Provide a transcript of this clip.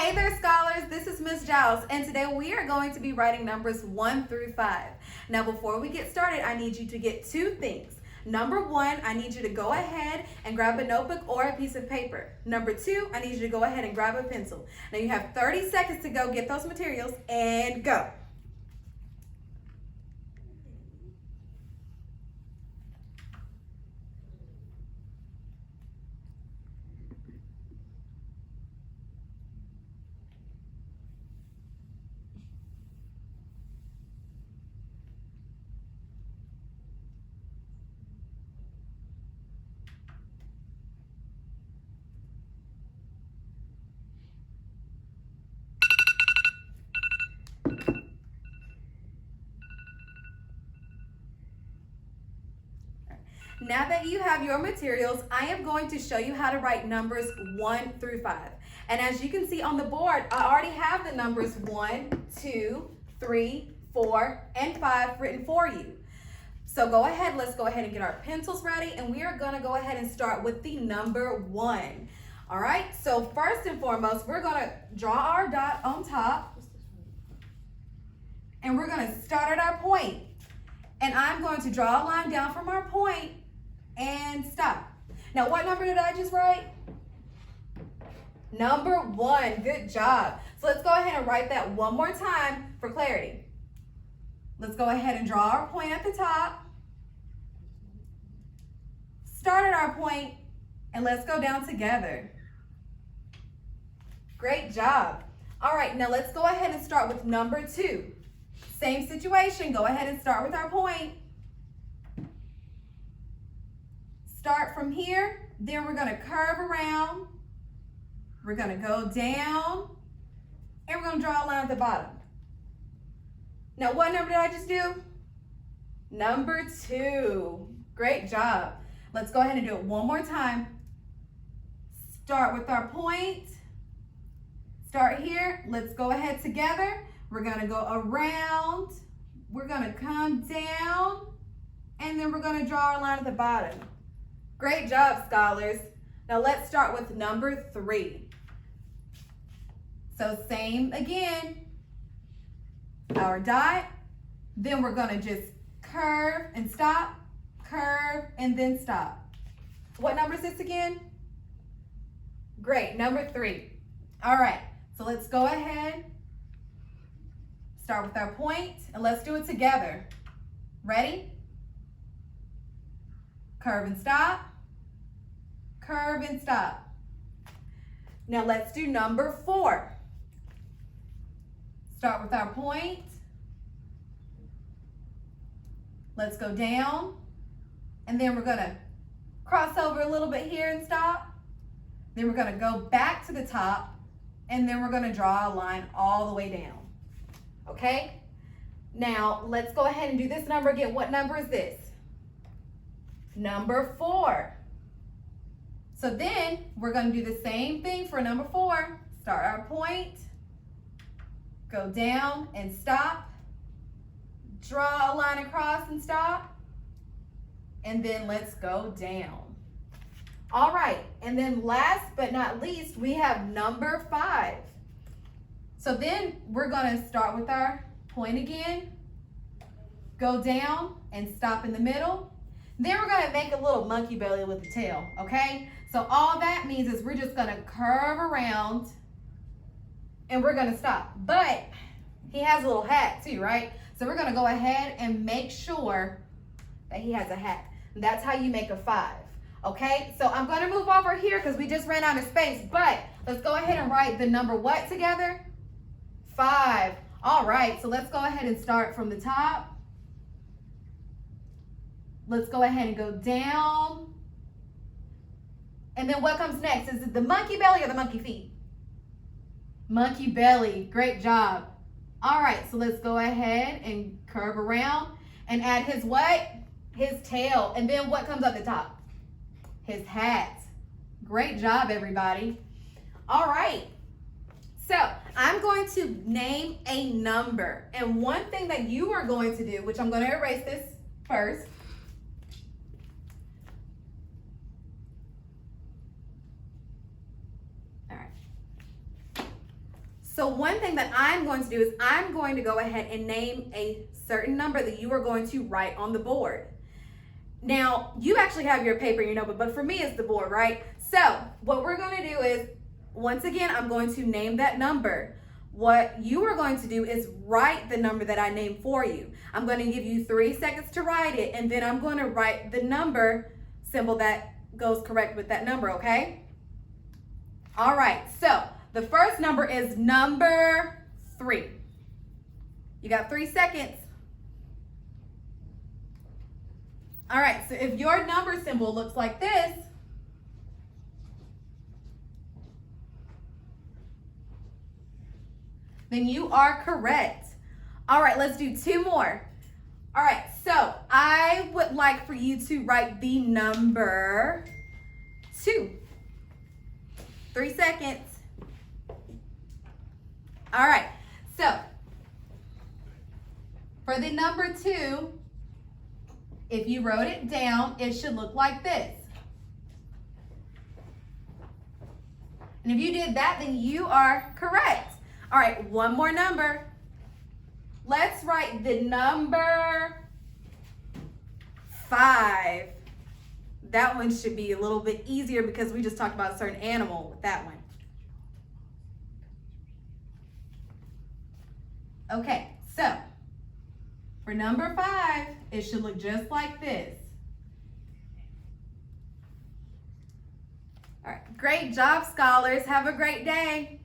Hey there, scholars. This is Miss Giles, and today we are going to be writing numbers 1 through 5. Now, before we get started, I need you to get two things. Number one, I need you to go ahead and grab a notebook or a piece of paper. Number two, I need you to go ahead and grab a pencil. Now, you have 30 seconds to go get those materials and go. Now that you have your materials, I am going to show you how to write numbers 1 through 5. And as you can see on the board, I already have the numbers 1, 2, 3, 4, and 5 written for you. So go ahead, let's go ahead and get our pencils ready, and we are going to go ahead and start with the number 1. All right, so first and foremost, we're going to draw our dot on top, and we're going to start at our point. And I'm going to draw a line down from our point and stop. Now, what number did I just write? Number 1. Good job. So let's go ahead and write that one more time for clarity. Let's go ahead and draw our point at the top. Start at our point, and let's go down together. Great job. All right, now let's go ahead and start with number 2. Same situation. Go ahead and start with our point. Start from here, then we're going to curve around. We're going to go down, and we're going to draw a line at the bottom. Now, what number did I just do? Number 2. Great job. Let's go ahead and do it one more time. Start with our point. Start here. Let's go ahead together. We're going to go around. We're going to come down, and then we're going to draw our line at the bottom. Great job, scholars. Now let's start with number 3. So same again, our dot, then we're gonna just curve and stop, curve and then stop. What number is this again? Great, number 3. All right, so let's go ahead, start with our point, and let's do it together. Ready? Curve and stop. Curve and stop. Now let's do number 4. Start with our point. Let's go down. And then we're going to cross over a little bit here and stop. Then we're going to go back to the top. And then we're going to draw a line all the way down. Okay? Now let's go ahead and do this number again. What number is this? Number 4. So then we're going to do the same thing for number 4. Start our point, go down and stop, draw a line across and stop, and then let's go down. All right, and then last but not least, we have number 5. So then we're going to start with our point again, go down and stop in the middle. Then we're going to make a little monkey belly with the tail, okay? So all that means is we're just going to curve around and we're going to stop. But he has a little hat too, right? So we're going to go ahead and make sure that he has a hat. And that's how you make a 5, okay? So I'm going to move over here because we just ran out of space. But let's go ahead and write the number what together? 5. All right, so let's go ahead and start from the top. Let's go ahead and go down. And then what comes next? Is it the monkey belly or the monkey feet? Monkey belly. Great job. All right, so let's go ahead and curve around and add his what? His tail. And then what comes at the top? His hat. Great job, everybody. All right. So I'm going to name a number. And one thing that you are going to do, which I'm going to erase this first. So one thing that I'm going to do is I'm going to go ahead and name a certain number that you are going to write on the board. Now, you actually have your paper and your notebook, but for me, it's the board, right? So what we're going to do is, once again, I'm going to name that number. What you are going to do is write the number that I named for you. I'm going to give you 3 seconds to write it, and then I'm going to write the number symbol that goes correct with that number, okay? All right, so the first number is number 3. You got 3 seconds. All right, so if your number symbol looks like this, then you are correct. All right, let's do 2 more. All right, so I would like for you to write the number 2. 3 seconds. All right, so for the number 2, if you wrote it down, it should look like this. And if you did that, then you are correct. All right, one more number. Let's write the number 5. That one should be a little bit easier because we just talked about a certain animal with that one. Okay, so for number 5, it should look just like this. All right, great job, scholars. Have a great day.